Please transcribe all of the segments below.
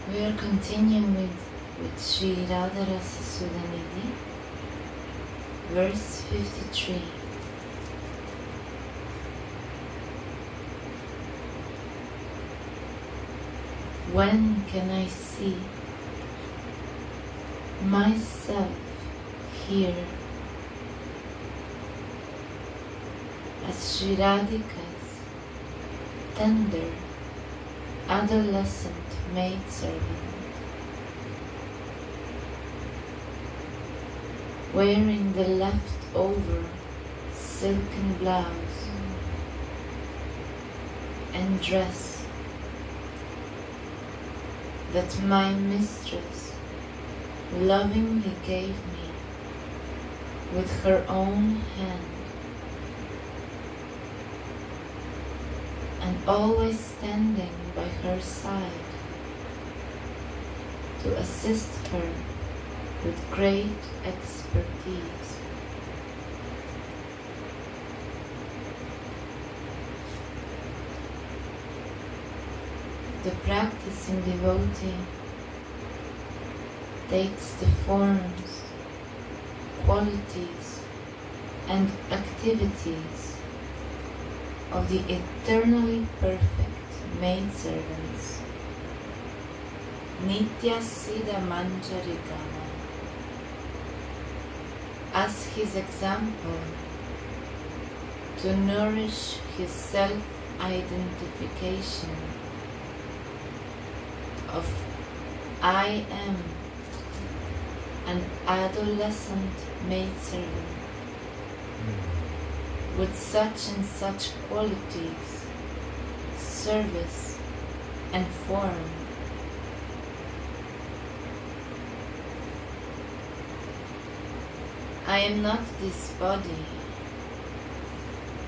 We are continuing with Sri Radha Rasa Sudhanidhi, verse 53. When can I see myself here as Sri Radhika's tender adolescent maidservant, wearing the leftover silken blouse and dress that my mistress lovingly gave me with her own hand, and always standing by her side to assist her with great expertise. The practicing devotee takes the forms, qualities, and activities of the eternally perfect maidservants, Nitya Siddha Manjarikana, as his example to nourish his self-identification of I am an adolescent maidservant with such and such qualities, service, and form. I am not this body,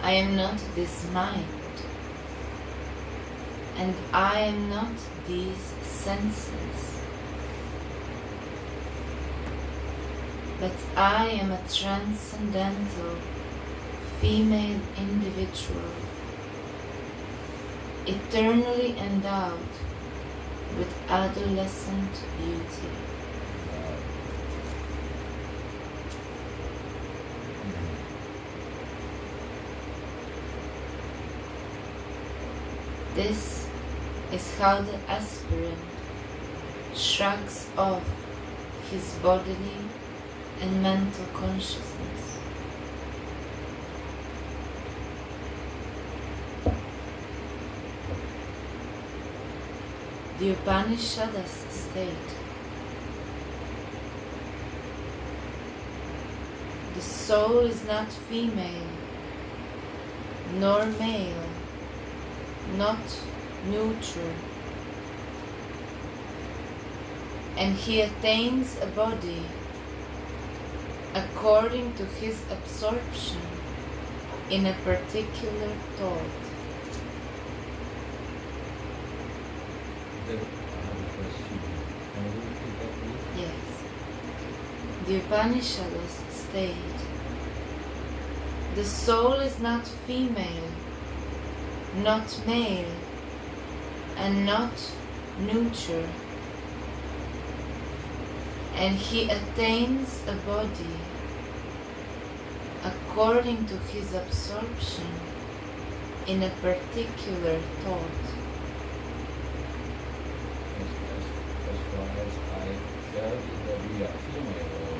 I am not this mind, and I am not these senses, but I am a transcendental female individual, eternally endowed with adolescent beauty. This is how the aspirant shrugs off his bodily and mental consciousness. The Upanishads state, the soul is not female, nor male, not neutral, and he attains a body according to his absorption in a particular thought. Yes. The Upanishads state, the soul is not female, not male, and not neutral, and he attains a body according to his absorption in a particular thought. As far as I felt that we are female,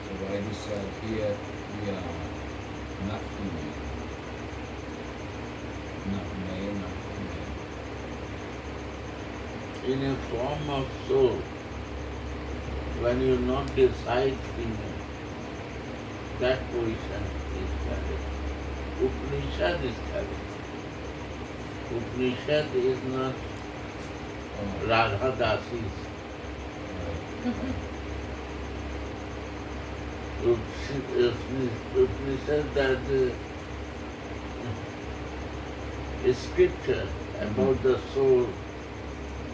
so why you said here we are not female, not male, not female. In a form of soul, when you not decide female, that position is valid. Upanishad is valid. Upanishad is not Radha Dasi's. Upanishad that is scripture about the soul,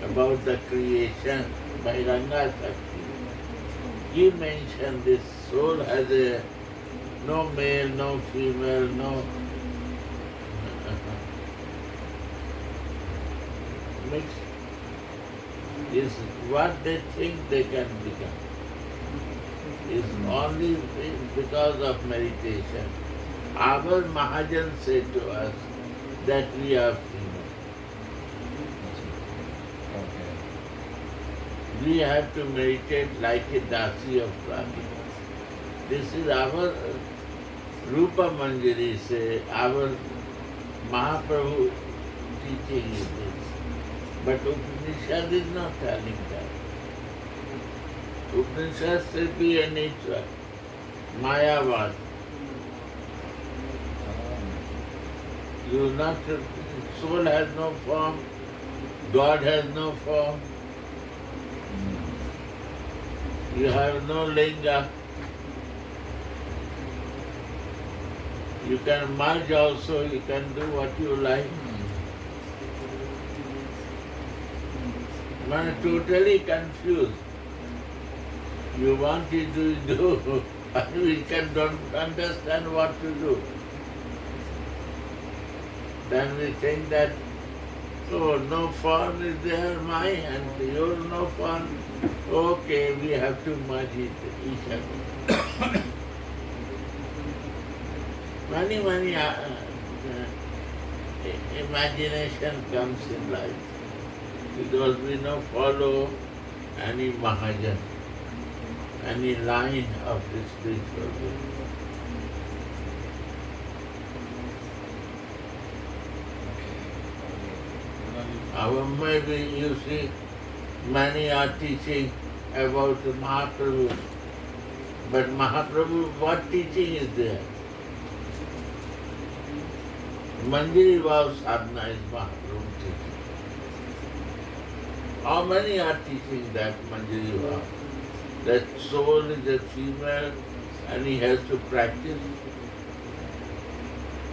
about the creation by Ranga Shakti. You mentioned this soul as a no male, no female, no mixed. is what they think they can become. Is only because of meditation. Our Mahajan said to us that we are female. Okay. We have to meditate like a dasi of Rani. This is our Rupa Manjari say, our Mahaprabhu teaching is this. But Upanishad is not telling that. Upanishad should be a nature, Mayavad. You not, soul has no form, God has no form, you have no linga. You can merge also, you can do what you like. Man is totally confused. You want to do, and we don't understand what to do. Then we think that, oh, no form is there, my, and your no form. Okay, we have to merge each other. Many imagination comes in life because we don't follow any Mahajan, any line of the spiritual way. Maybe you see, many are teaching about the Mahaprabhu, but Mahaprabhu, what teaching is there? Manjari Vav Sadhana is Mahaprabhu teaching. How many are teaching that Manjari Vav? That soul is a female and he has to practice.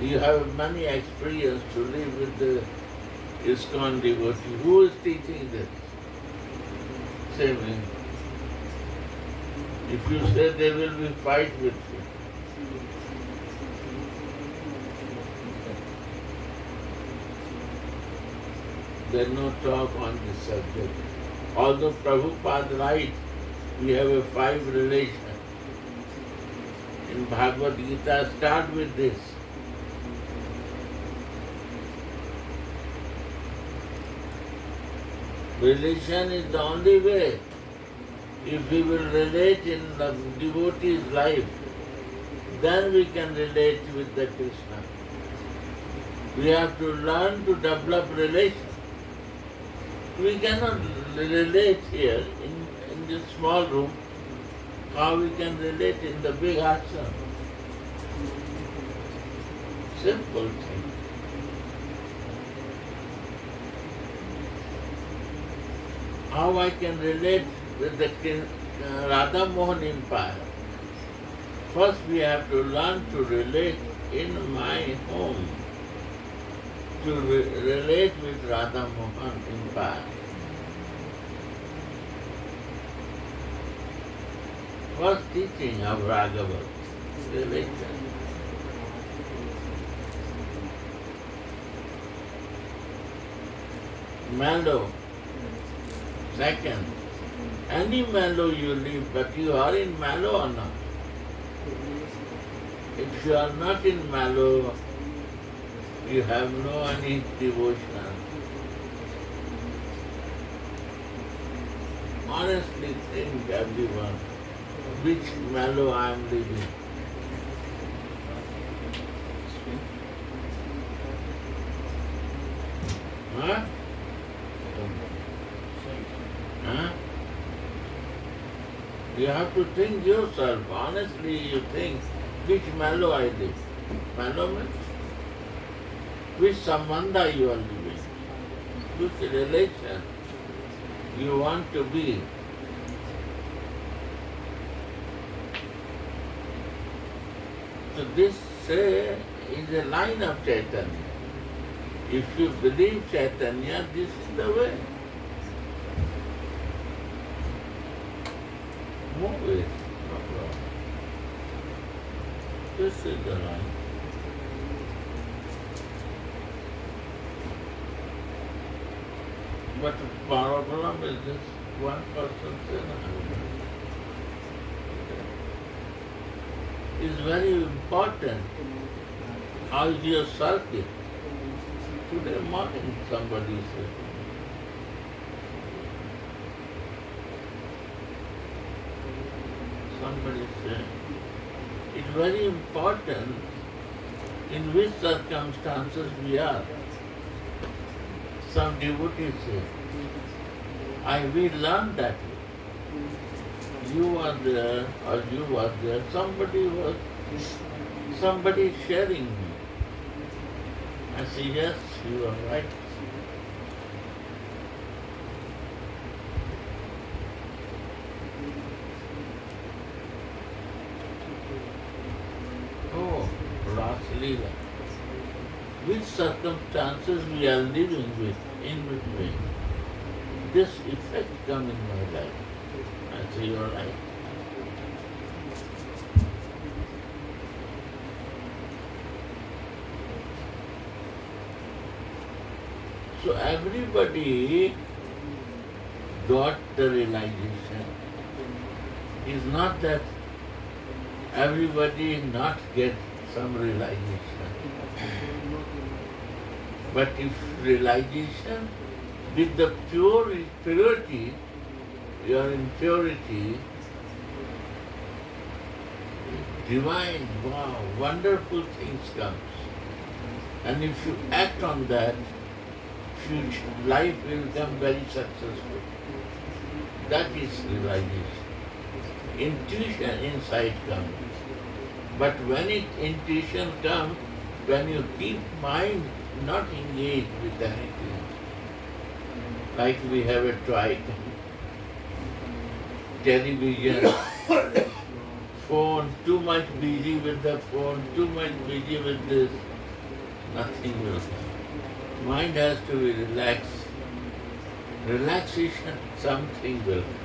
You have many experience to live with the ISKCON devotee. Who is teaching this? Same way. If you say there will be fight with you, there is no talk on this subject. Although Prabhupada writes, we have a 5 relation. In Bhagavad Gita, start with this. Relation is the only way. If we will relate in the devotee's life, then we can relate with the Krishna. We have to learn to develop relation. We cannot relate here in this small room. How we can relate in the big ashram? Simple thing. How I can relate with the Radha Mohan Empire? First we have to learn to relate in my home, to relate with Radha Mohan Empire. First teaching of Raghavat, relation. Mellow. Second, any mellow you live, but you are in mellow or not? If you are not in mellow, you have no any devotion. Honestly think everyone, which mellow I am living. Huh? Huh? You have to think yourself. Honestly, you think, which mellow I live? Mellow means which sambandha you are living, which relation you want to be. So this is a line of Chaitanya. If you believe Chaitanya, this is the way. Move it, no problem. This is the line. But the problem is this one person is very important. How is your circuit? Today morning somebody said, it's very important in which circumstances we are. Some devotees say, we learned that you were there or you were there, somebody sharing me. I say, yes, you are right. Oh, Rasa Leela. Which circumstances we are living with in between. This effect come in my life. I say, you are right. So everybody got the realization. It's not that everybody not get some realization. But if realization with the purity, your impurity, divine, wow, wonderful things comes. And if you act on that, life will become very successful. That is realization. Intuition, insight comes. But when intuition comes, when you keep mind not engaged with anything, like we have a toy, television, phone, too much busy with the phone, too much busy with this, nothing will come. Mind has to be relaxed. Relaxation, something will come.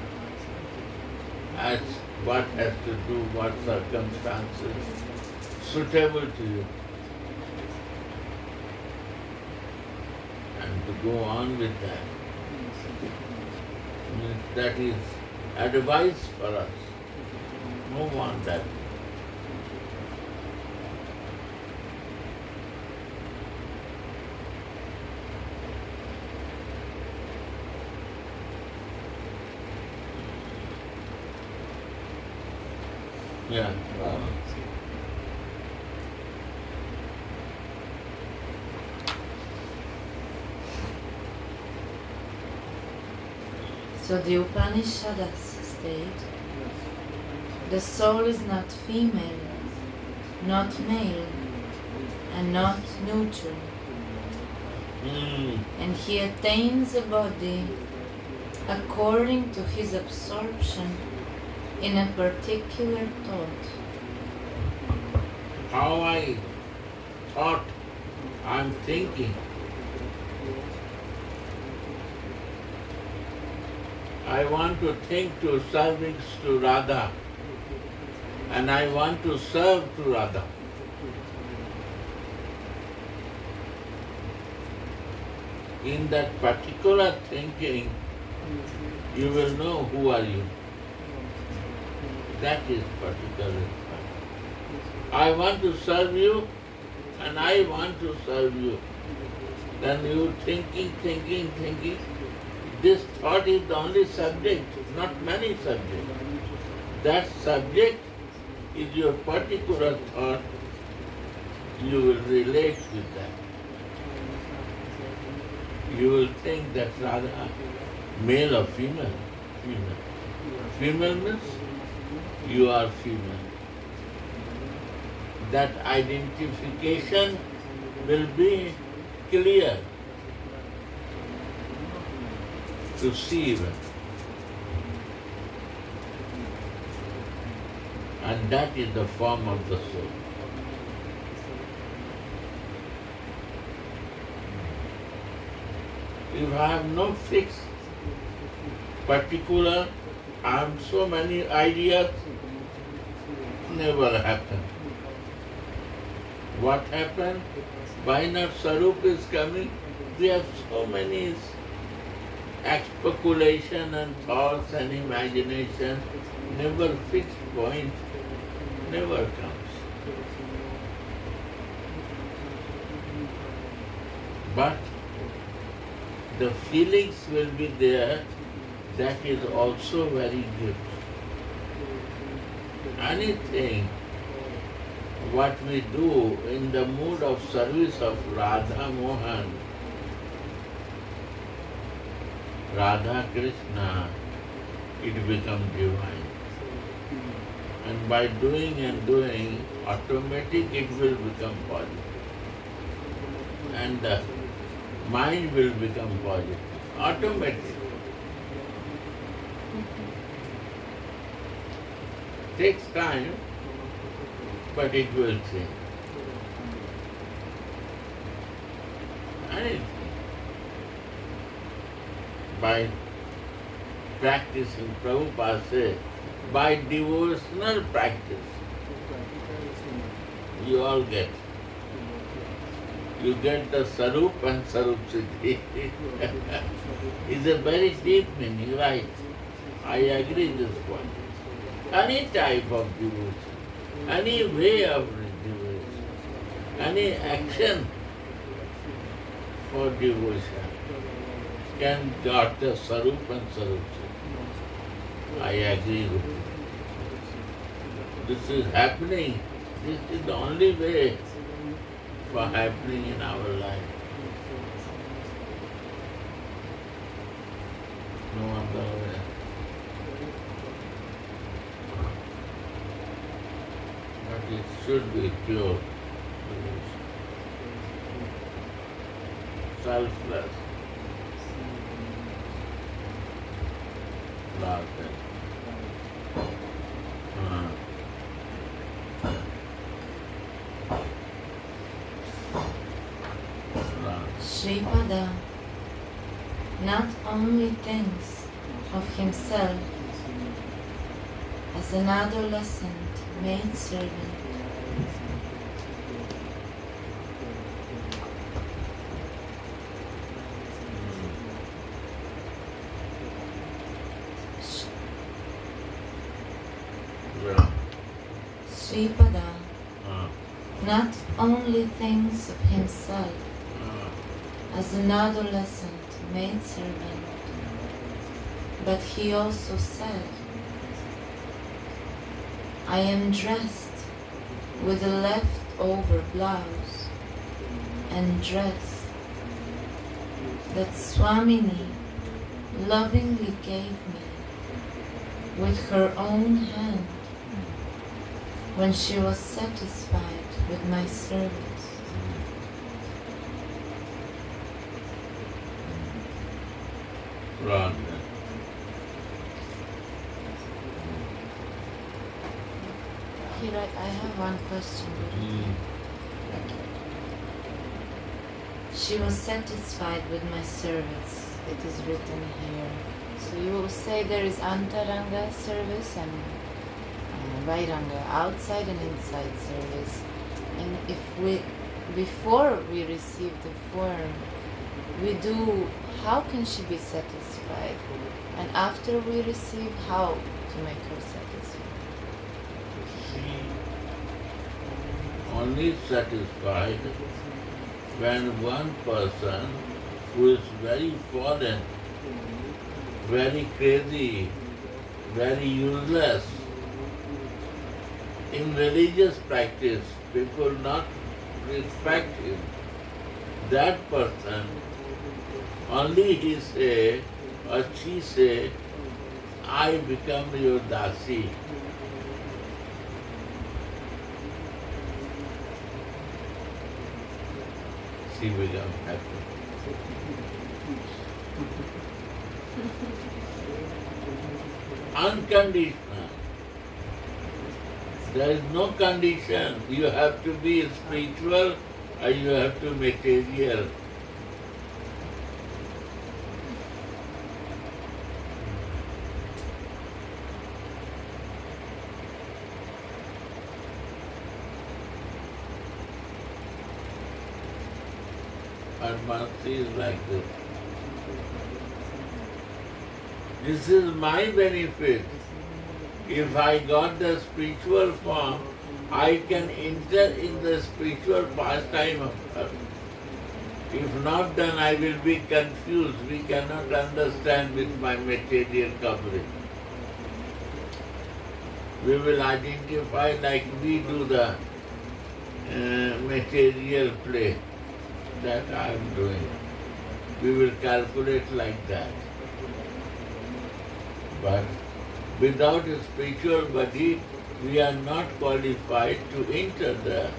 As what has to do, what circumstances suitable to you. And to go on with that. That is advice for us. No one that. Yeah. So the Upanishads state, the soul is not female, not male, and not neutral. And he attains a body according to his absorption in a particular thought. How I thought, I'm thinking. I want to think to service to Radha, and I want to serve to Radha. In that particular thinking, you will know who are you. That is particular. I want to serve you, and I want to serve you. Then you thinking. This thought is the only subject, not many subjects. That subject is your particular thought. You will relate with that. You will think that Radha, male or female? Female. Female means you are female. That identification will be clear to see even. And that is the form of the soul. If I have no fixed, particular, I have so many ideas, never happen. What happened? Why not Sarup is coming? We have so many speculation and thoughts and imagination, never fixed point, never comes. But the feelings will be there, that is also very gift. Anything what we do in the mood of service of Radha Mohan, Radha Krishna, it becomes divine. And by doing and doing, automatic it will become positive. And the mind will become positive. Automatic. Takes time, but it will change. Anything. By practicing, Prabhupada says, by devotional practice, you all get. You get the Sarup and Sarup Siddhi. It's a very deep meaning, right? I agree with this point. Any type of devotion, any way of devotion, any action for devotion can got the Sarup and Sarup Siddhi. I agree with you. This is happening. This is the only way for happening in our life. No other way. But it should be pure, selfless, love. Sripada not only thinks of himself as an adolescent maidservant, Sripada not only thinks of himself as an adolescent maidservant, but he also said, I am dressed with a leftover blouse and dress that Swamini lovingly gave me with her own hand when she was satisfied with my service. Right. Here I have one question. She was satisfied with my service. It is written here. So you will say there is antaranga service and vairanga, outside and inside service. And if we, before we receive the form, we do, how can she be satisfied? And after we receive, how to make her satisfied? She only satisfied when one person who is very fallen, very crazy, very useless, in religious practice, people not respect him. That person, only he say or she say, I become your dasi. She becomes happy. Unconditional. There is no condition. You have to be spiritual or you have to be material. And Mansi is like this. This is my benefit. If I got the spiritual form, I can enter in the spiritual pastime of her. If not, then I will be confused. We cannot understand with my material covering. We will identify like we do the material play that I am doing. We will calculate like that. But without a spiritual body, we are not qualified to enter there.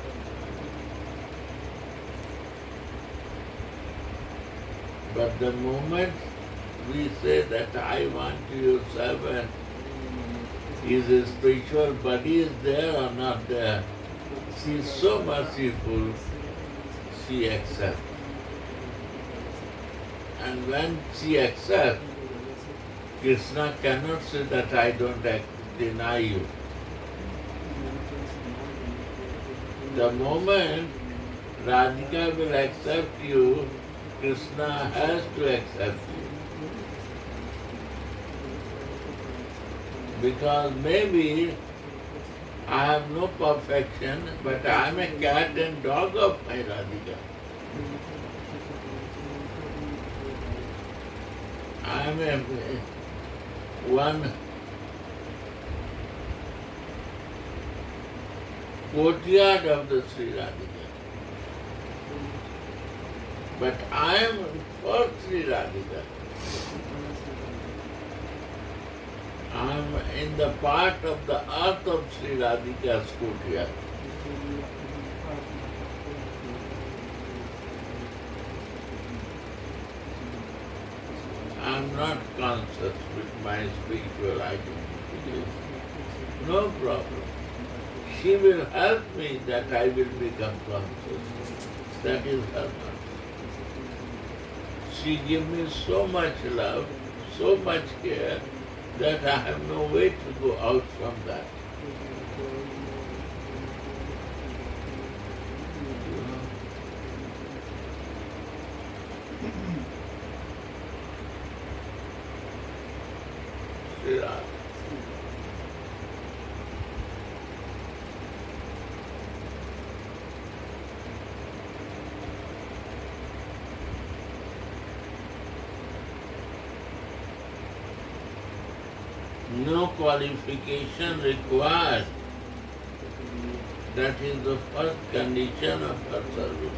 But the moment we say that I want your servant, is a spiritual body is there or not there? She is so merciful, she accepts. And when she accepts, Krishna cannot say that I don't deny you. The moment Radhika will accept you, Krishna has to accept you. Because maybe I have no perfection, but I am a cat and dog of my Radhika. I am one courtyard of the Sri Radhika. But I am for Sri Radhika. I am in the part of the earth of Sri Radhika's courtyard. I am not conscious with my spiritual identity. No problem. She will help me that I will become conscious. That is her matter. She gives me so much love, so much care, that I have no way to go out from that. Yeah. No qualification required. That is the first condition of her service.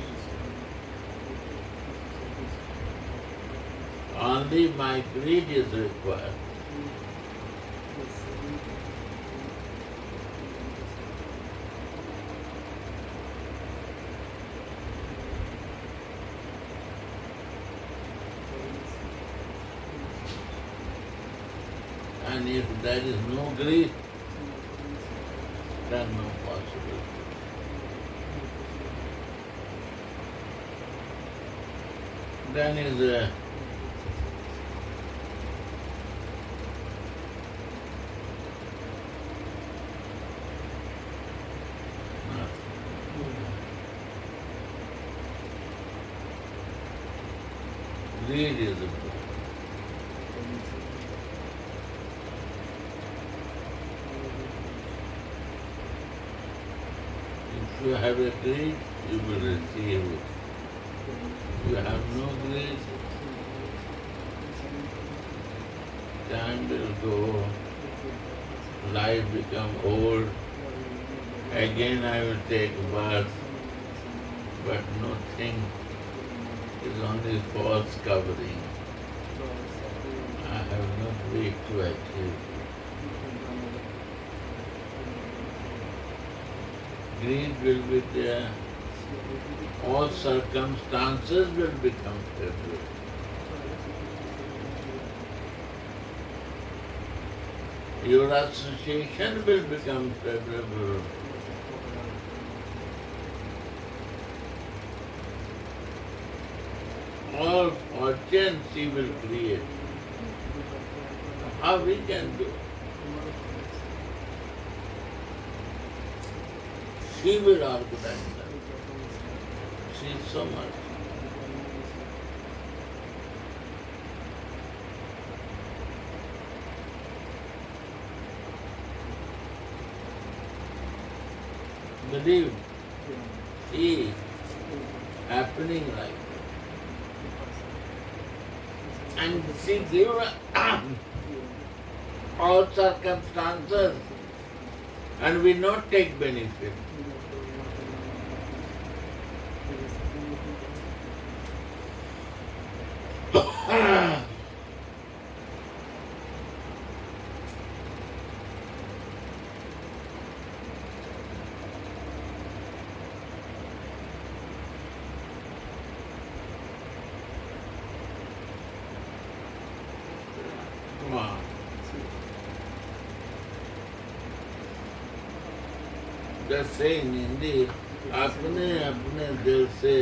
Only my greed is required. And if there is no greed, then no possibility. Then is greed is a problem. If you have a greed, you will receive it. If you have no greed, time will go, life become old, again I will take birth, but nothing is only false covering. I have no greed to achieve. Greed will be there, all circumstances will become favorable. Your association will become favorable. All fortune she will create. How we can do? She will organize that. She is so much. believe, see happening like that. And see, given all circumstances, and we not take benefit. Come on. The saying in Hindi, अपने अपने दिल से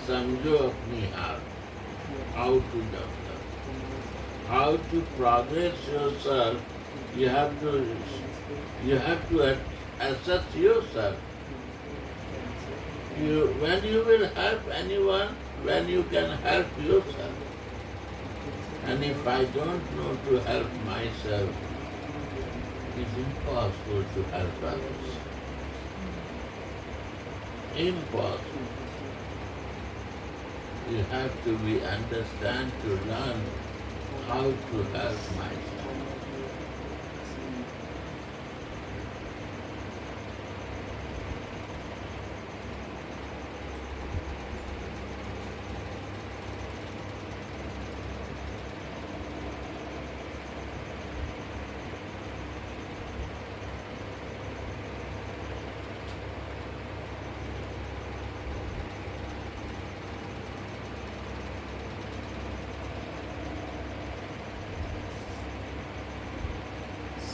समझो अपनी हाल. How to develop, how to progress yourself. You have to assess yourself. When you will help anyone, when you can help yourself. And if I don't know to help myself, it's impossible to help others. Impossible. You have to understand to learn how to help myself.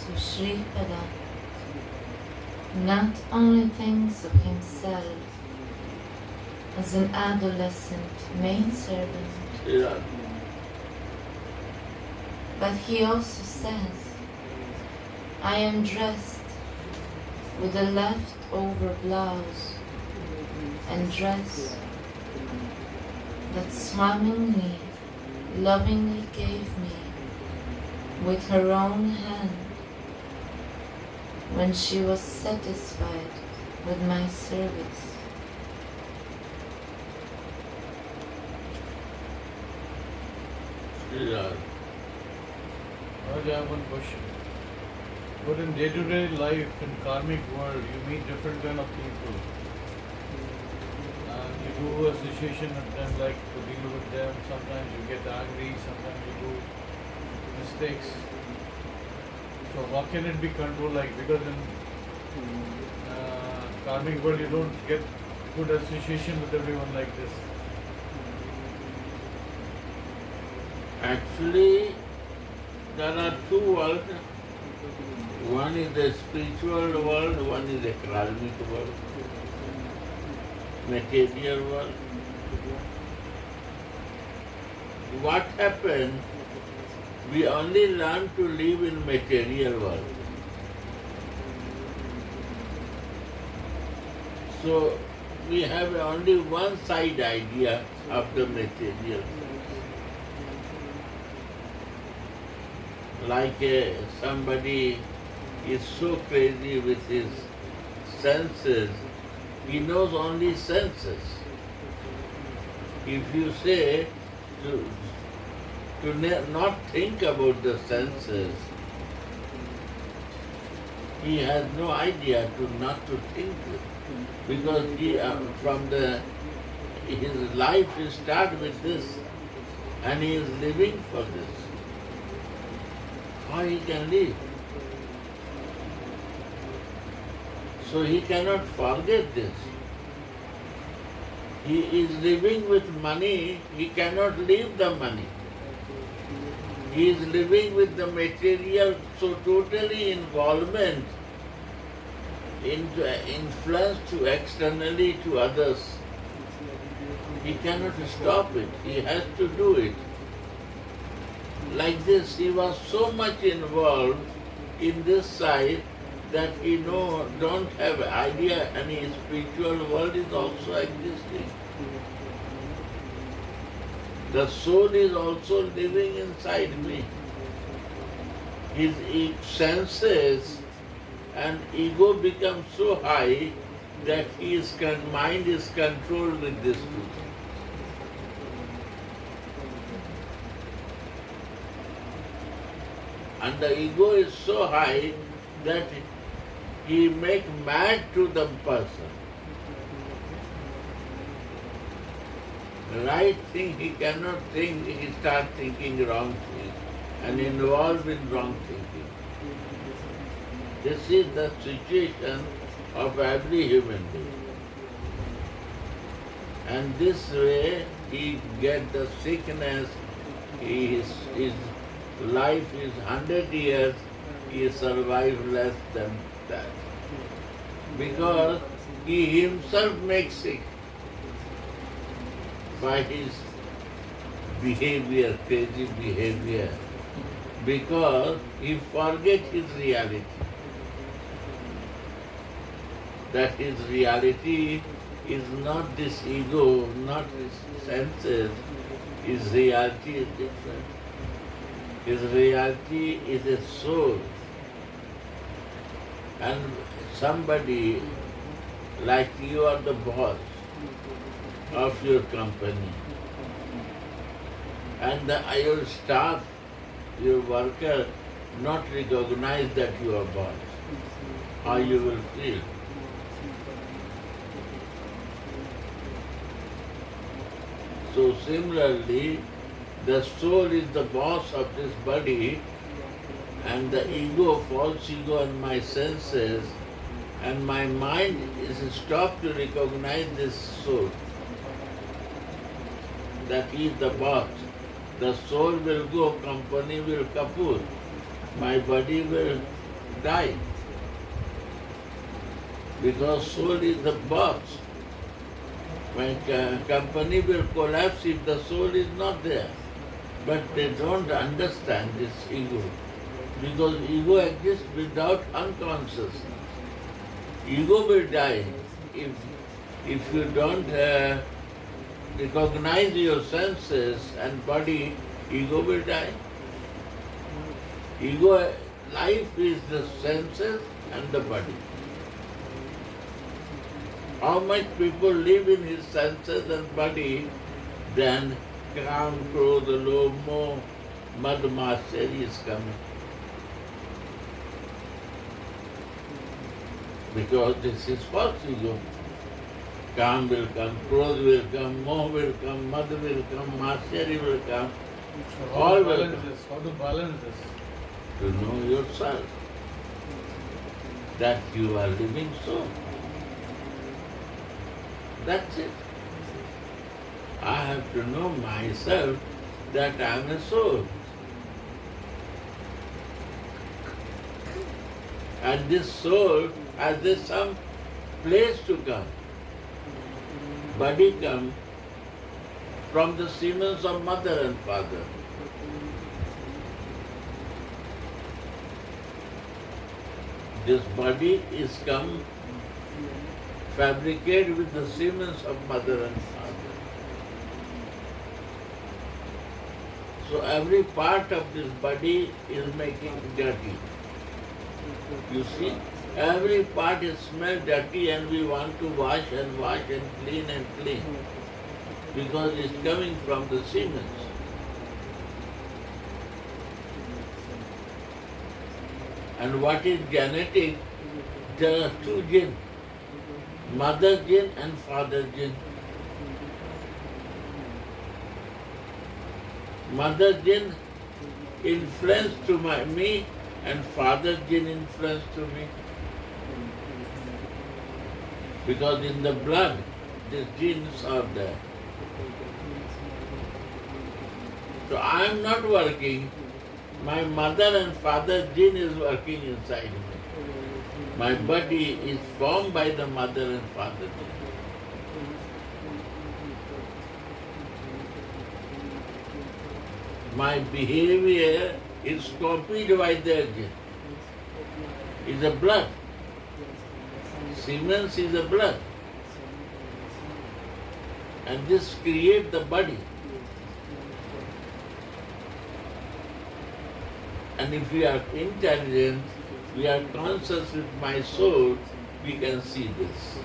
So Sripada not only thinks of himself as an adolescent maidservant, Yeah. but he also says, I am dressed with a leftover blouse and dress that Swamini lovingly gave me with her own hand when she was satisfied with my service. Yeah. Raj, I have one question. But in day-to-day life, in karmic world, you meet different kind of people. And you do association with them, like to deal with them. Sometimes you get angry, sometimes you do mistakes. So how can it be controlled? Like, because in karmic world, you don't get good association with everyone like this. Actually, there are two worlds. One is the spiritual world, one is the karmic world, material world. What happened? We only learn to live in material world. So we have only one side idea of the material. Like somebody is so crazy with his senses, he knows only senses. If you say to not think about the senses, he has no idea to not to think it. Because he, his life is start with this and he is living for this. How he can live? So he cannot forget this. He is living with money, he cannot leave the money. He is living with the material, so totally involvement into influence to externally to others. He cannot stop it. He has to do it. Like this, he was so much involved in this side that he don't have idea any spiritual world is also existing. The soul is also living inside me. His senses and ego becomes so high that his mind is controlled with this truth. And the ego is so high that he make mad to the person. Right thing he cannot think, he start thinking wrong thing and involved in wrong thinking. This is the situation of every human being. And this way he get the sickness, his life is 100 years, he survives less than that. Because he himself makes sick by his behavior, crazy behavior, because he forgets his reality. That his reality is not this ego, not his senses, his reality is different. His reality is a soul. And somebody like you are the boss of your company. And your staff, your worker, not recognize that you are boss. How you will feel? So similarly, the soul is the boss of this body, and the ego, false ego, and my senses, and my mind is stopped to recognize this soul, that he is the boss. The soul will go, company will kaput, my body will die. Because soul is the boss. My company will collapse if the soul is not there. But they don't understand this ego. Because ego exists without unconsciousness. Ego will die if you don't recognize your senses and body, ego will die. Ego, life is the senses and the body. How much people live in his senses and body, then Kam, Krodha, Lobh, Moh, Mad, Matsarya is coming. Because this is false ego. Kam will come, Krodha will come, Moh will come, Mad will come, Matsarya will come. So All will come. How to balance this? To know yourself, that you are living soul. That's it. I have to know myself that I am a soul. And this soul has some place to come. Body comes from the semens of mother and father. This body is come fabricated with the semens of mother and father. So every part of this body is making dirty. You see, every part is smell dirty and we want to wash and clean because it's coming from the semens. And what is genetic? There are two genes. Mother gene and father gene. Mother gene influence to me and father gene influence to me. Because in the blood, these genes are there. So I am not working. My mother and father gene is working inside me. My body is formed by the mother and father gene. My behavior is copied by their gene. It's a blood. Semens is a blood. And this creates the body. And if you are intelligent, we are conscious with my soul, we can see this.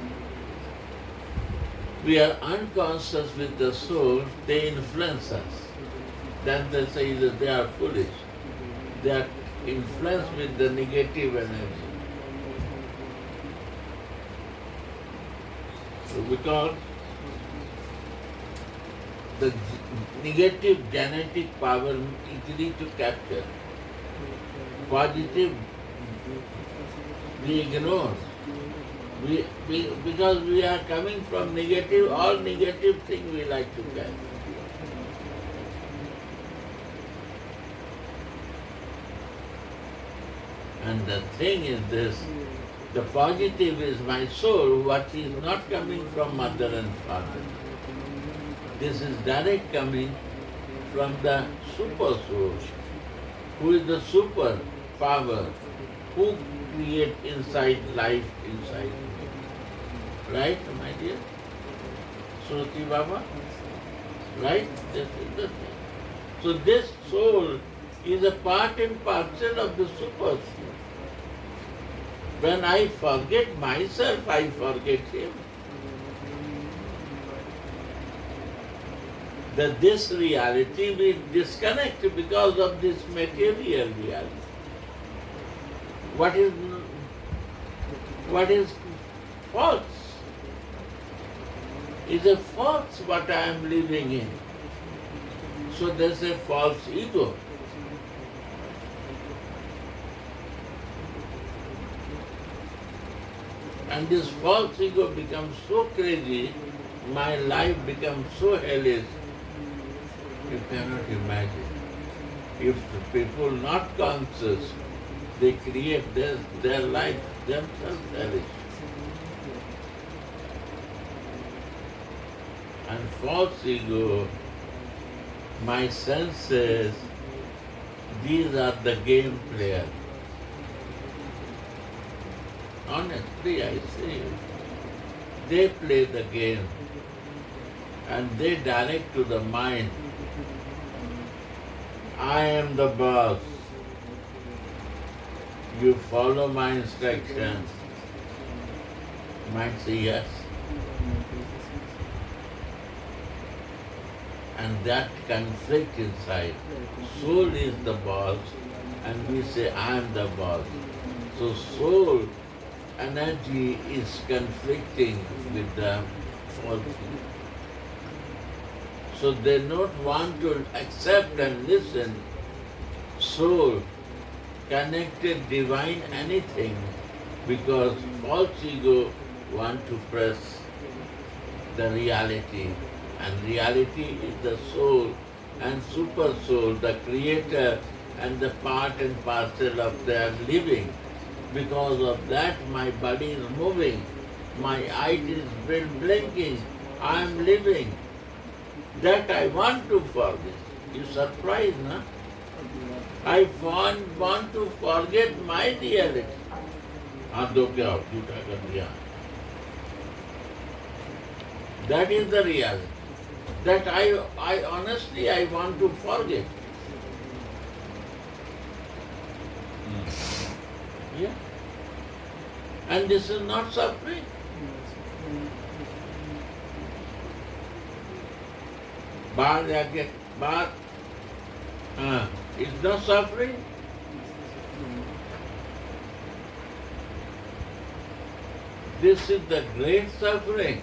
We are unconscious with the soul, they influence us. Then they say that they are foolish. They are influenced with the negative energy. So because the negative genetic power easily to capture. Positive we ignore. Because we are coming from negative, all negative thing we like to catch. And the thing is this, the positive is my soul, what is not coming from mother and father. This is direct coming from the super soul, who is the super power, who create inside life inside me. Right, my dear? Shruti Baba? Right? This is the thing. So this soul is a part and parcel of the super soul. When I forget myself, I forget him. That this reality will disconnect because of this material reality. What is false? Is a false what I am living in. So there's a false ego. And this false ego becomes so crazy, my life becomes so hellish, you cannot imagine. If the people not conscious, they create their life themselves hellish. And false ego, my senses, these are the game players. Honestly, I say, they play the game and they direct to the mind. I am the boss. You follow my instructions. Mind say yes. And that conflict inside. Soul is the boss and we say I am the boss. So soul energy is conflicting with the false ego. So they don't want to accept and listen. Soul, connected, divine, anything, because false ego want to press the reality. And reality is the soul and super soul, the creator and the part and parcel of their living. Because of that my body is moving, my eye is blinking, I am living. That I want to forget. You surprised, na? I want to forget my reality. That is the reality. That I honestly I want to forget. Yeah. And this is not suffering. It's not suffering. This is the great suffering.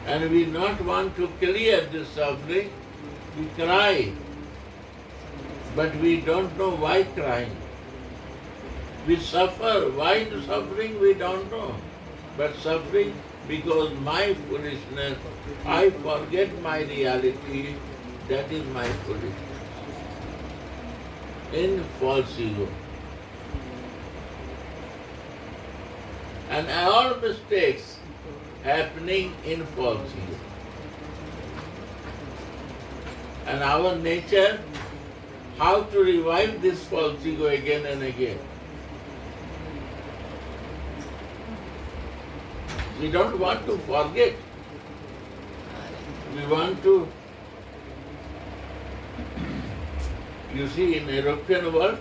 And we not want to clear this suffering. We cry. But we don't know why crying. We suffer. Why the suffering we don't know. But suffering because my foolishness, I forget my reality, that is my foolishness. In false ego. And all mistakes happening in false ego. And our nature, how to revive this false ego again and again. We don't want to forget. We want to, you see, in European world,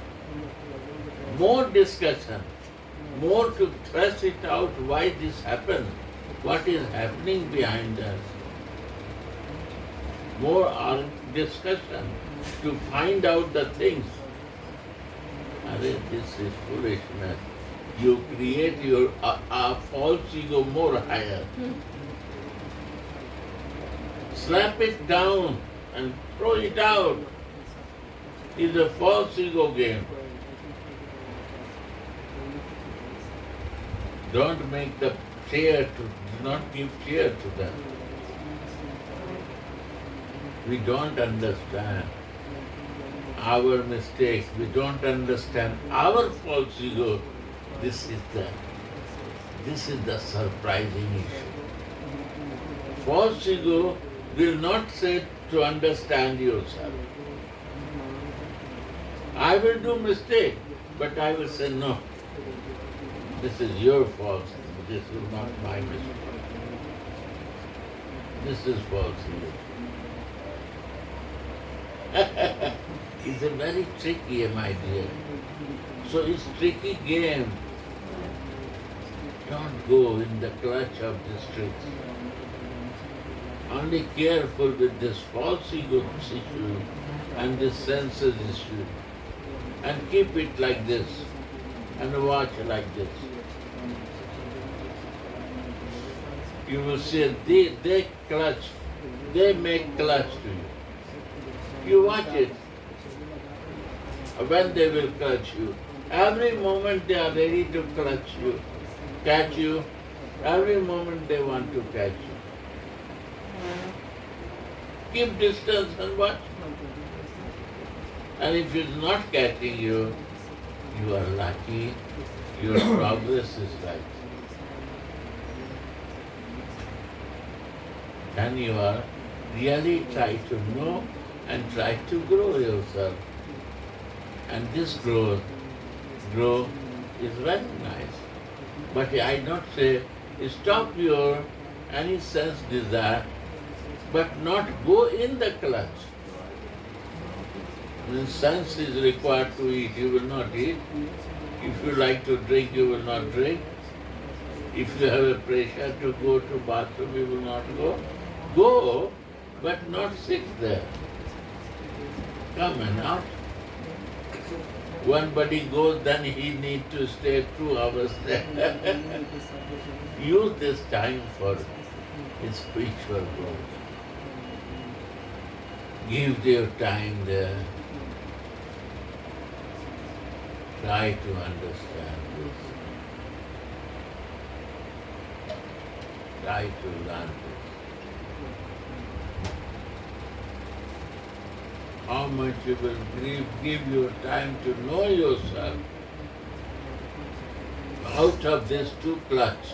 more discussion, more to thresh it out why this happened, what is happening behind us. More discussion to find out the things. This is foolishness. You create your false ego more higher. Slap it down and throw it out. It's a false ego game. Don't make the do not give cheer to them. We don't understand our mistakes. We don't understand our false ego. This is the surprising issue. False ego will not say to understand yourself. I will do mistake, but I will say no. This is your fault. This is not my mistake. This is false ego. It's a very tricky idea. So it's tricky game. Don't go in the clutch of this trick. Only careful with this false ego issue and this senses issue. And keep it like this. And watch like this. You will see they clutch. They make clutch to you. You watch it. When they will clutch you. Every moment they are ready to clutch you, catch you. Every moment they want to catch you. Keep distance and watch. And if it's not catching you, you are lucky. Your progress is right. Then you are really try to know and try to grow yourself. And this grow is very nice. But I not say stop your any sense desire, but not go in the clutch. When sense is required to eat, you will not eat. If you like to drink, you will not drink. If you have a pressure to go to bathroom, you will not go. Go, but not sit there. Come and out. One body goes, then he needs to stay 2 hours there. Use this time for his spiritual growth. Give your time there. Try to understand this. Try to learn this. How much you will give your time to know yourself out of this 2 clutch.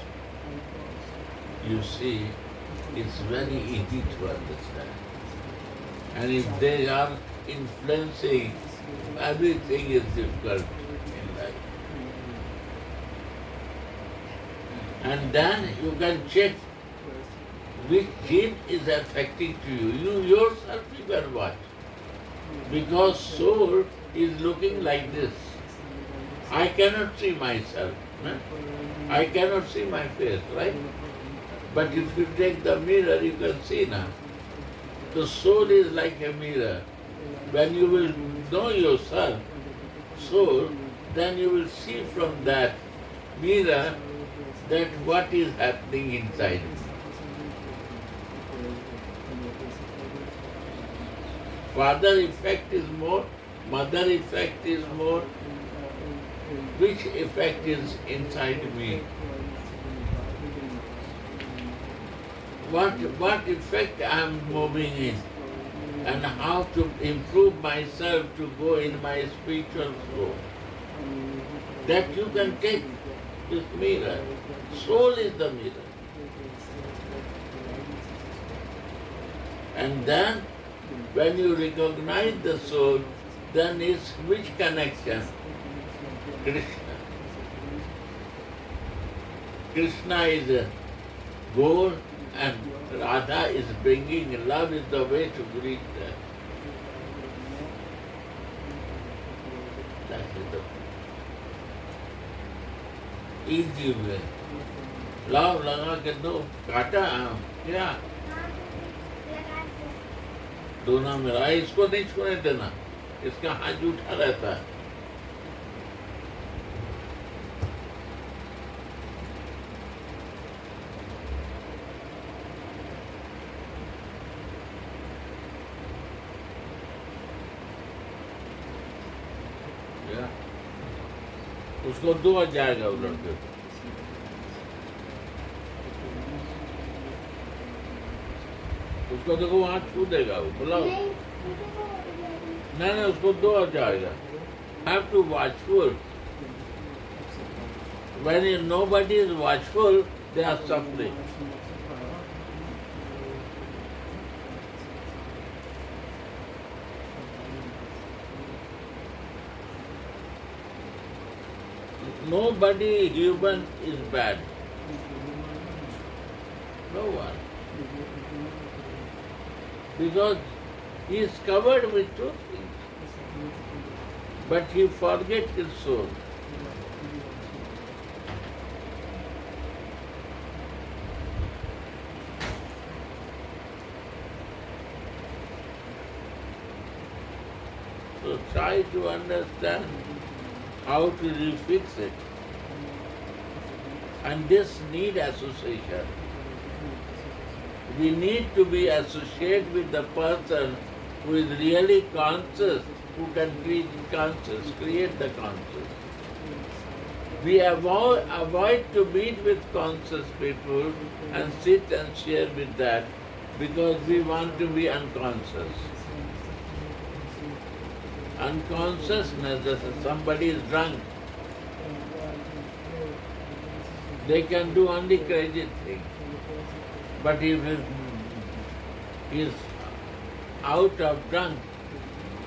You see, it's very easy to understand. And if they are influencing, everything is difficult in life. And then you can check which gene is affecting to you. You yourself you can watch. Because soul is looking like this. I cannot see myself. I cannot see my face, right? But if you take the mirror, you can see now. The soul is like a mirror. When you will know yourself, soul, then you will see from that mirror that what is happening inside you. Father effect is more, mother effect is more. Which effect is inside me? What effect I am moving in? And how to improve myself to go in my spiritual flow. That you can take this mirror. Soul is the mirror. And then when you recognize the soul, then it's which connection? Krishna. Krishna is a goal and Radha is bringing, love is the way to reach there. That is the easy way. लाओ लगा के दो, काटा क्या दोनों मिला, इसको नहीं छूने देना, इसका हाथ उठा रहता है। उसको दो जाएगा वो लड़के को, उसको देखो वहां छू देगा वो, बुलाओ। नहीं उसको दो जाएगा। Have to watchful. When nobody is watchful, they are suffering. Nobody human is bad. No one. Because he is covered with two things. But he forgets his soul. So try to understand how to refix it. And this need association. We need to be associated with the person who is really conscious, who can create the conscious. We avoid to meet with conscious people and sit and share with that because we want to be unconscious. Unconsciousness, somebody is drunk, they can do only crazy things. But if he is out of drunk,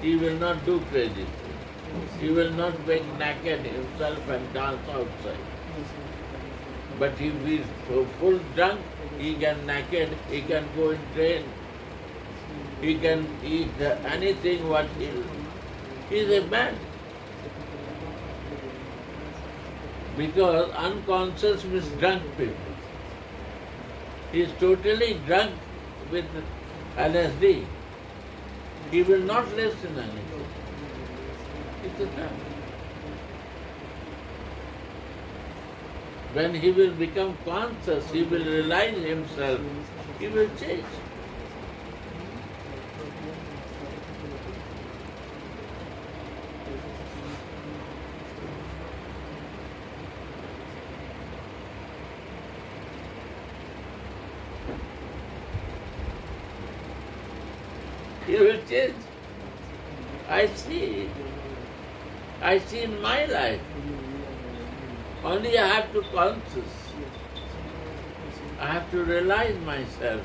he will not do crazy things. He will not make naked himself and dance outside. But if he is full drunk, he can naked, he can go in train, he can eat anything what he is a man. Because unconscious means drunk people. He is totally drunk with LSD. He will not listen anything. It's a drunk. When he will become conscious, he will realize himself, he will change. He will change. I see it. I see in my life. Only I have to conscious. I have to realize myself.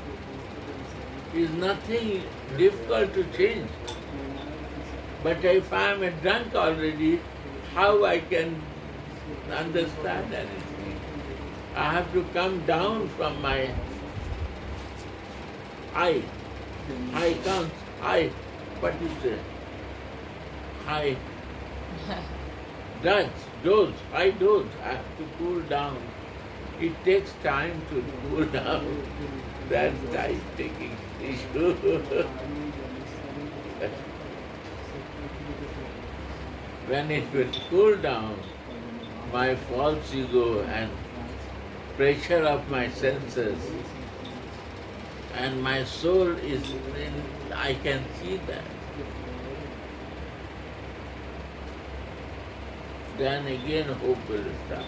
It is nothing difficult to change. But if I am a drunk already, how I can understand anything? I have to come down from my I. I can't. What you say? I dose. I have to cool down. It takes time to cool down. That's time taking issue. When it will cool down, my false ego and pressure of my senses and my soul is I can see that. Then again hope will start.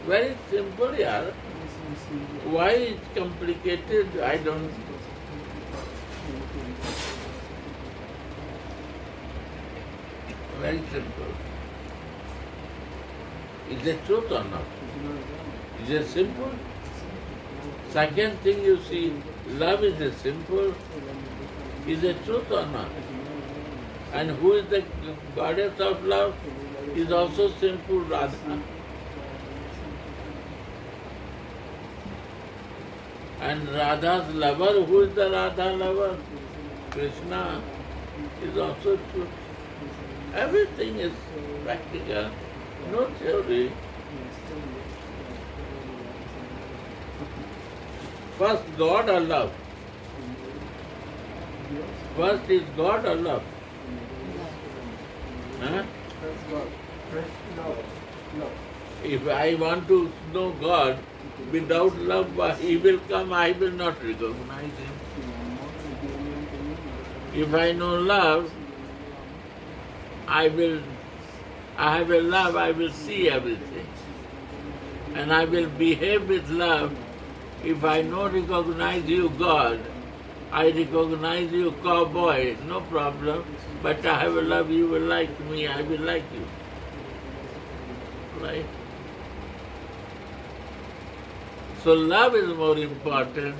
Very simple, yaar. Why it's complicated, I don't. Very simple. Is it truth or not? Is it simple? Second thing you see, love is a simple. Is it truth or not? And who is the goddess of love? Is also simple, Radha. And Radha's lover, who is the Radha lover? Krishna is also true. Everything is practical, no theory. First God or love? First is God or love? Huh? If I want to know God without love, He will come, I will not recognize Him. If I know love, I have a love, I will see everything. And I will behave with love. If I not recognize you, God, I recognize you, cowboy, no problem. But I have a love, you will like me, I will like you. Right? So love is more important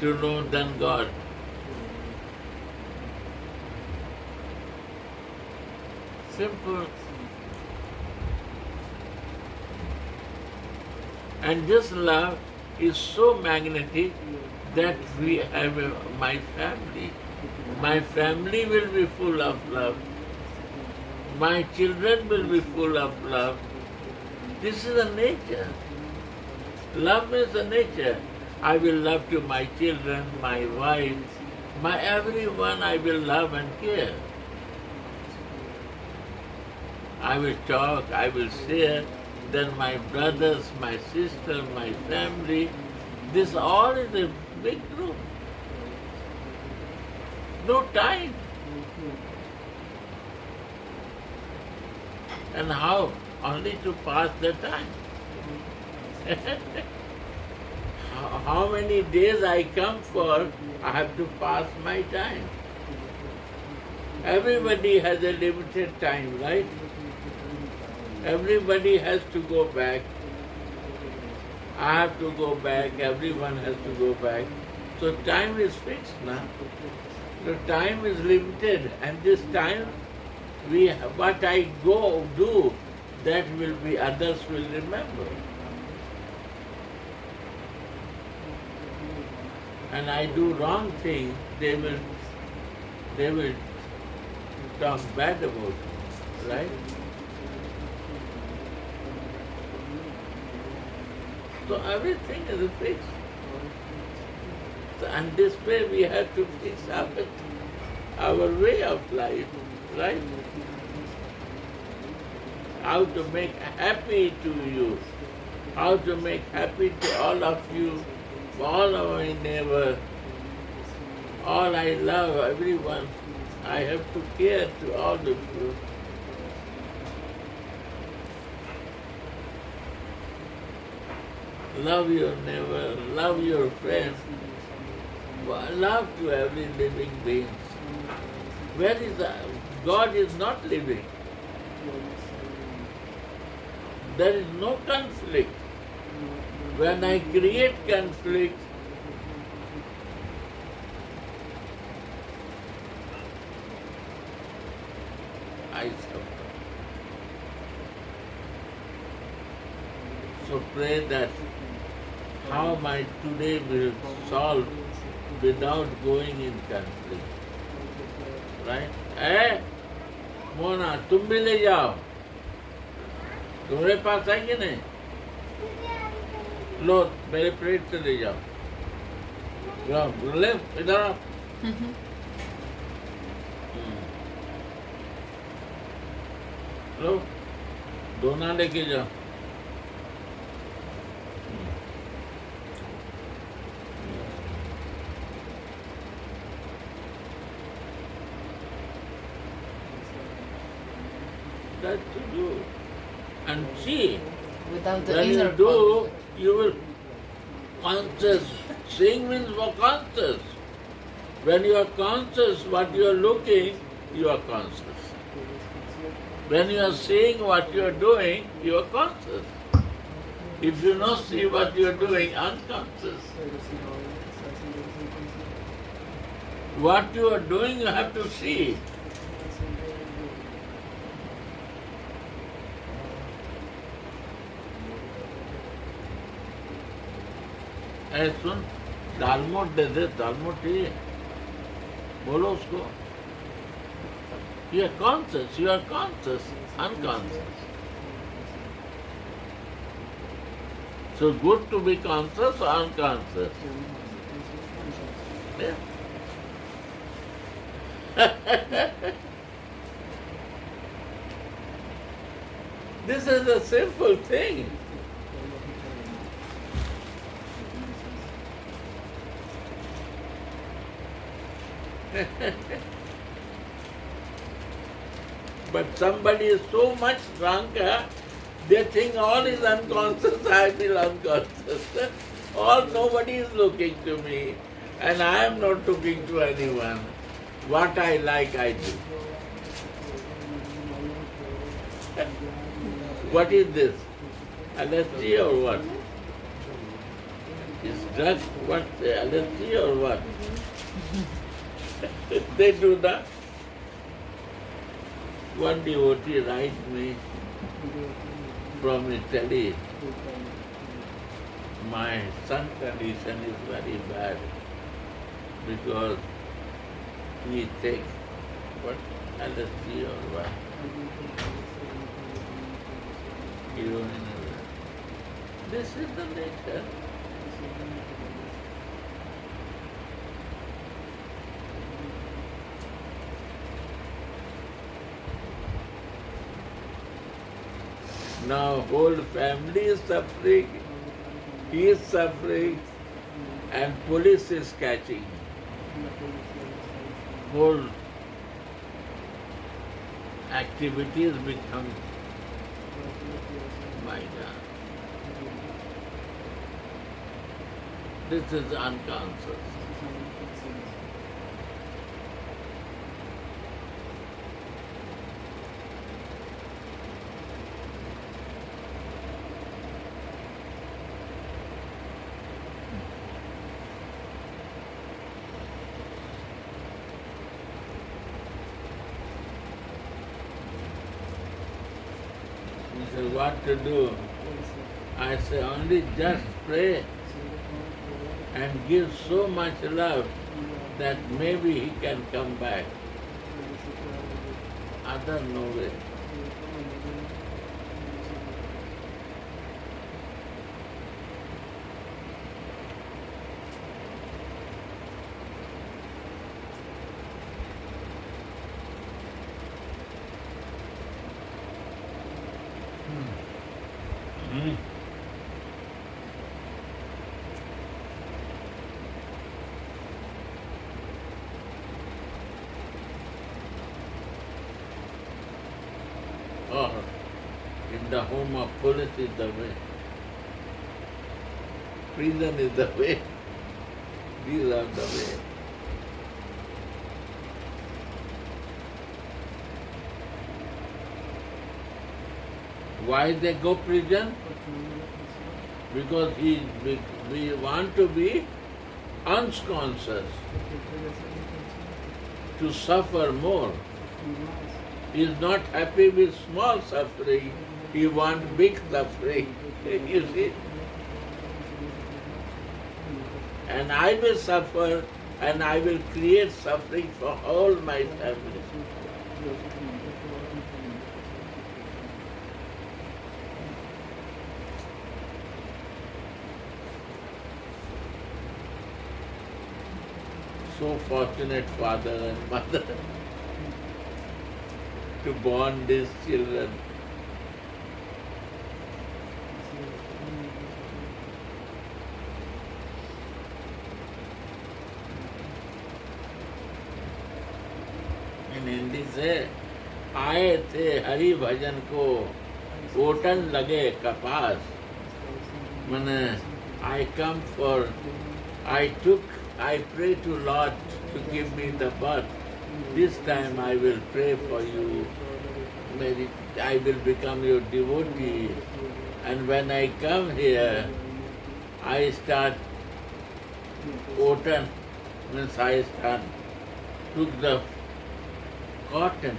to know than God. Simple. And this love is so magnetic that we have my family. My family will be full of love. My children will be full of love. This is the nature. Love is the nature. I will love to my children, my wife, my everyone I will love and care. I will talk, I will share, then my brothers, my sister, my family, this all is a big group. No time. And how? Only to pass the time. How many days I come for, I have to pass my time. Everybody has a limited time, right? Everybody has to go back. I have to go back, everyone has to go back. So time is fixed now. The time is limited, and this time what I go do, that will be others will remember. And I do wrong thing, they will talk bad about it, right? So everything is fixed. And this way we have to fix our way of life, right? How to make happy to you, how to make happy to all of you, all of my neighbors, all I love, everyone. I have to care to all of you. Love your neighbor, love your friends, love to every living being. Where is God is not living. There is no conflict. When I create conflict, I suffer. So pray that how my today will solve without going in conflict. Right? Mona तुम भी ले जाओ तुम्हारे पास है कि नहीं लो मेरे plate से ले जाओ ले इधर आओ लो दोना लेके जाओ that to do. And see, without the when inner you do, conflict. you will conscious. Seeing means for conscious. When you are conscious what you are looking, you are conscious. When you are seeing what you are doing, you are conscious. If you not see what you are doing, unconscious. What you are doing, you have to see. अरे सुन, दालमोट दे दे, दालमोट ही बोलो उसको. You are conscious, you are conscious, unconscious. So good to be conscious or unconscious? Yeah. This is a simple thing. But somebody is so much drunk, they think all is unconscious, I feel unconscious. All nobody is looking to me, and I am not looking to anyone. What I like, I do. What is this? LSD or what? Is drug what? LSD or what? They do that. One devotee writes me from Italy. My son's condition is very bad because he takes what? LSD or what? Heroin or what? This is the nature. Now whole family is suffering, he is suffering, and police is catching. Whole activities become minor. This is unconscious. He said, what to do? I say, only just pray and give so much love that maybe he can come back. Other no way. Or in the home of police is the way. Prison is the way. These are the way. Why they go prison? Because we want to be unconscious, to suffer more. He is not happy with small suffering, he wants big suffering. You see? And I will suffer and I will create suffering for all my family. So fortunate father and mother to born these children. In Hindi से आए थे हरि भजन को ओटन लगे कपास. मैंने I pray to Lord to give me the birth. This time I will pray for you. Maybe I will become your devotee. And when I come here, I start cotton, means I took the cotton,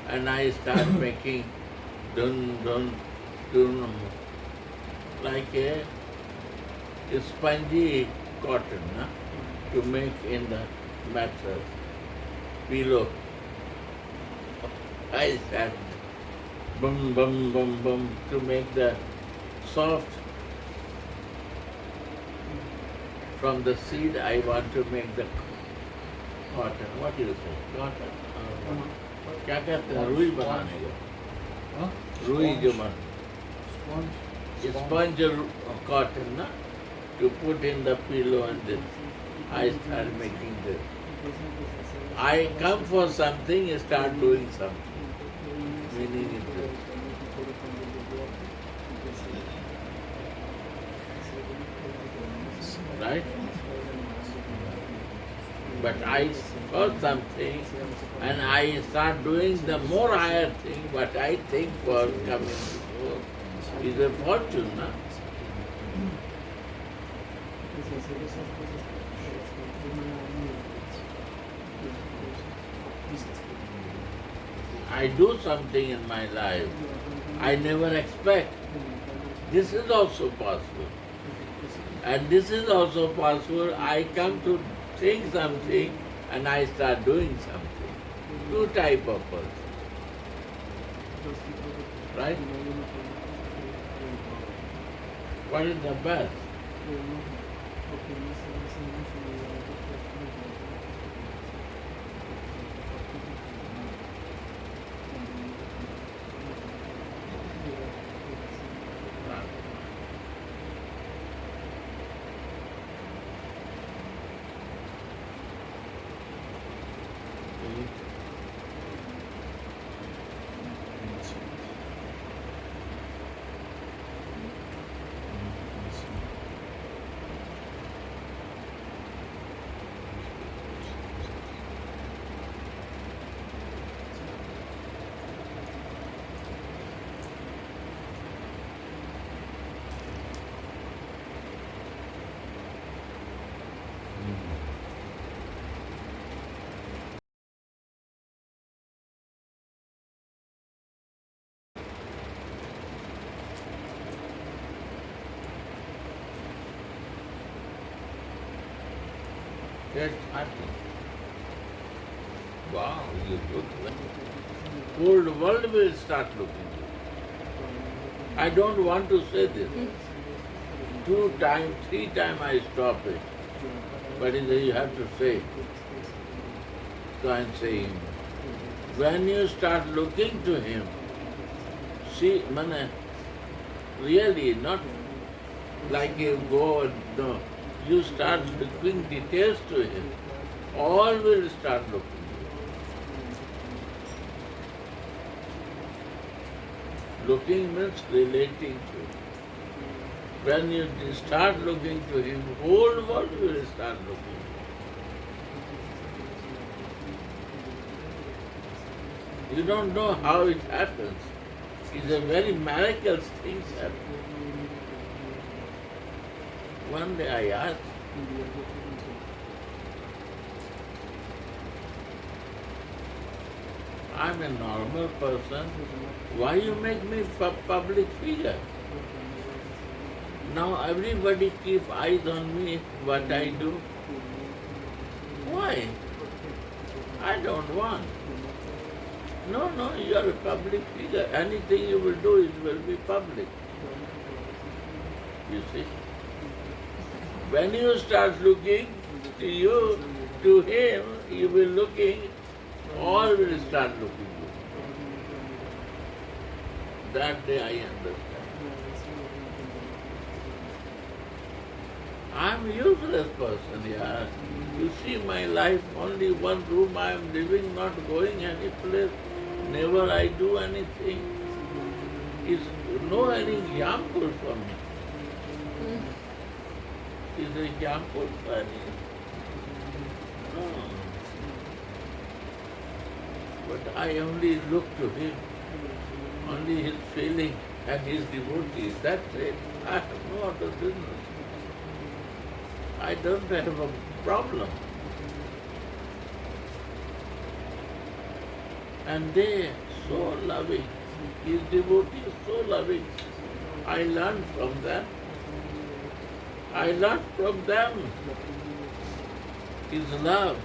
and I start making dun dun dun like a spongy cotton to make in the mattress, pillow. I sat bum bum bum bum to make the soft. From the seed I want to make the cotton. What do you say? Cotton? क्या कहते हैं रुई बनाने का? Huh? रुई जो Sponge. sponge cotton na, to put in the pillow and this. I start making this. I come for something, start doing something. Meaning in this. Right? But I saw something and I start doing the more higher thing, what I think was coming before is a fortune. Na? I do something in my life I never expect. This is also possible. And this is also possible. I come to think something and I start doing something. Two type of person. Right? What is the best? That's happy. Wow, you look well. Whole world will start looking. I don't want to say this. 2 times, 3 times I stop it. But you have to say it. So I'm saying, when you start looking to him, see, really not like you go, no. You start looking details to him, all will start looking. Looking means relating to him. When you start looking to him, whole world will start looking. You don't know how it happens. It's a very miraculous thing happen. One day I asked, I'm a normal person, why you make me public figure? Now everybody keep eyes on me, what I do. Why? I don't want. No, you are a public figure. Anything you will do, it will be public. You see? When you start looking to you, to him, you will looking, all will start looking. That day I understand. I'm a useless person, yeah. You see my life, only one room I am living, not going any place, never I do anything. Is no any example for me. Is an example for any. No. But I only look to him, only his feeling and his devotees. That's it. I have no other business. I don't have a problem. And they so loving, his devotees so loving. I learned from them. I learned from them. His love.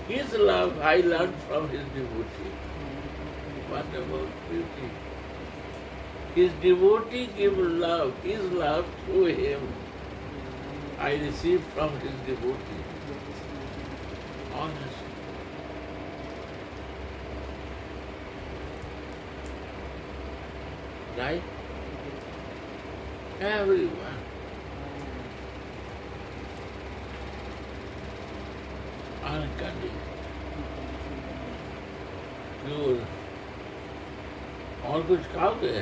His love I learned from his devotee. What about beauty? His devotee give love. His love through him I received from his devotee. Honest. Right? Everyone. Unconditional. Pure. और कुछ खाओगे?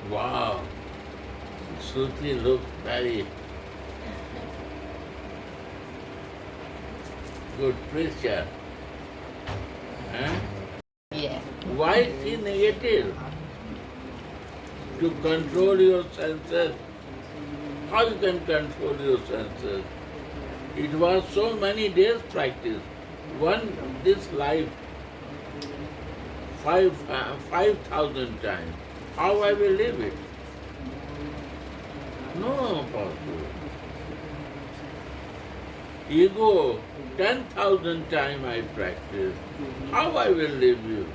Wow, Shruti looks very good preacher. Huh? Yeah. Why is she negative? To control your senses. How you can control your senses? It was so many days practice. This life, 5,000 times. How I will live it? No possible. Ego, 10,000 times I practice. How I will live you?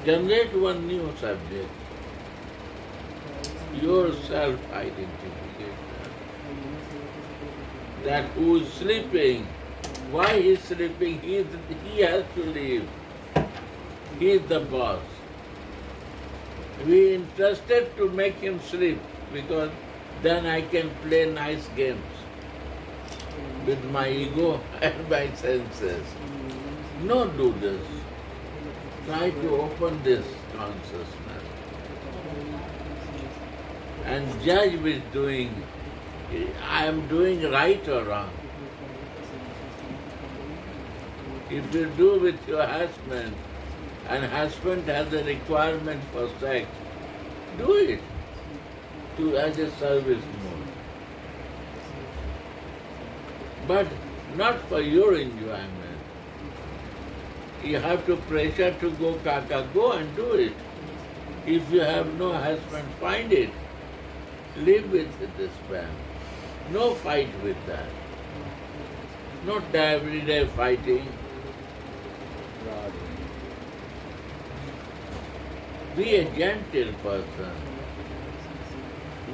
Generate one new subject. Your self-identification. That who is sleeping, why he is sleeping? He has to leave. He is the boss. We interested to make him sleep because then I can play nice games with my ego and my senses. No, do this. Try to open this consciousness and judge with doing. I am doing right or wrong. If you do with your husband, and husband has a requirement for sex, do it as a service mode. But not for your enjoyment. You have to pressure to go kaka, go and do it. If you have no husband, find it. Live with this man. No fight with that. Not every day fighting. Be a gentle person.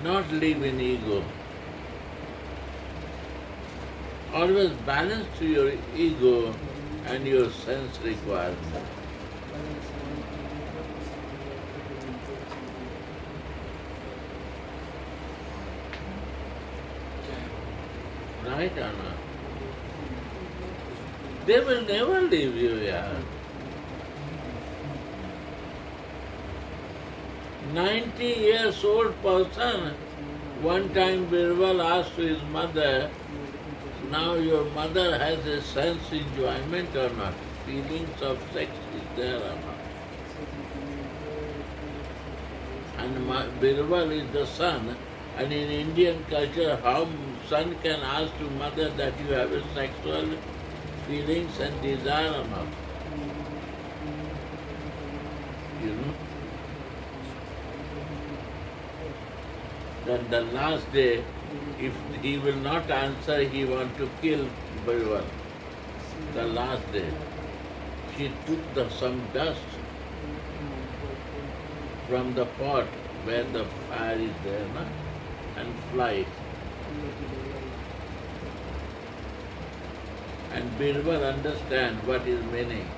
Not live in ego. Always balance to your ego and your sense requirement. Right or not? They will never leave you here. 90 years old person, one time Birbal asked to his mother, now your mother has a sense enjoyment or not? Feelings of sex is there or not? And Birbal is the son, and in Indian culture, how son can ask to mother that you have a sexual feelings and desire or not? You know? Then the last day, if he will not answer, he want to kill Birbal. The last day, she took some dust from the pot where the fire is there, and fly it. And Birbal understand what is meaning.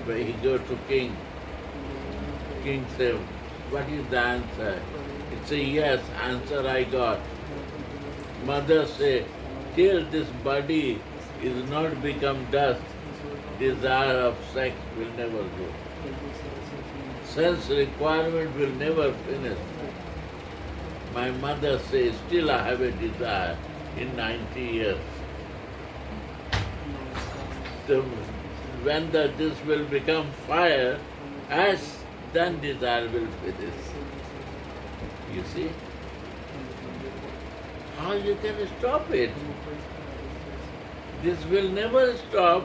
When he go to king, king said, what is the answer? It's a yes, answer I got. Mother say, till this body is not become dust, desire of sex will never go. Sense requirement will never finish. My mother says, still I have a desire in 90 years. So when this will become fire, ash, then desire will finish. You see? How you can stop it? This will never stop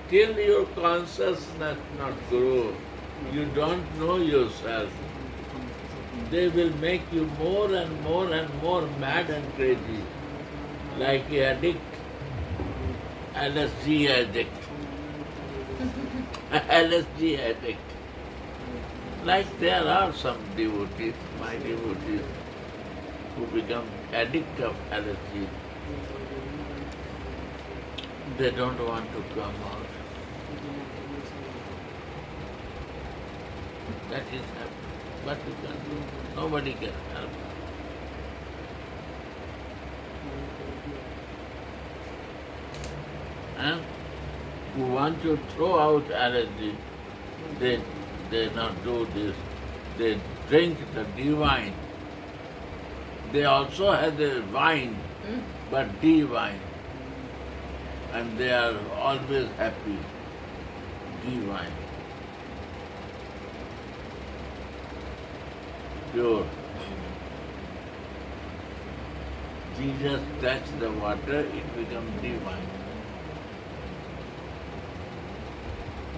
till your consciousness not grow. You don't know yourself. They will make you more and more and more mad and crazy, like a addict, LSD addict. LSD addict. Like there are some devotees, my devotees, who become addict of LSD. They don't want to come out. That is happening. What you can do? Nobody can help. And who want to throw out LSD, they not do this. They drink the divine. They also have the wine, but divine. And they are always happy. Divine. Pure. Jesus touched the water, it becomes divine.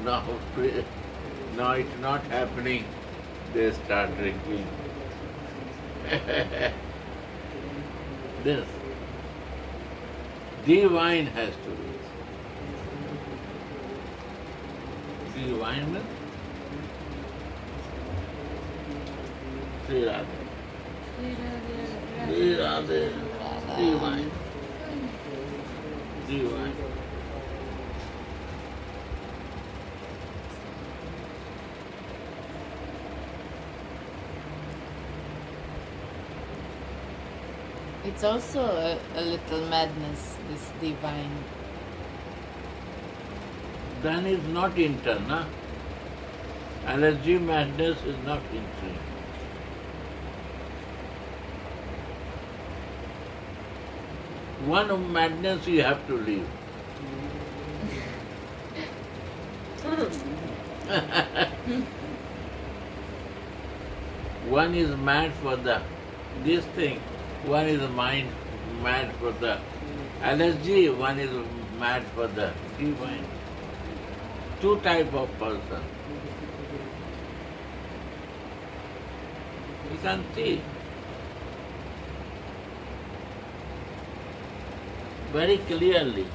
Now it's not happening. They start drinking. This divine has to be. Divine means Sri Radha. Sri Radha. Divine. Divine. It's also a little madness, this divine. Then it's not internal. Allergy madness is not internal. One of madness you have to leave. One is mad for this thing, one is mad for the LSD, one is mad for the divine. Two type of person. You can see very clearly.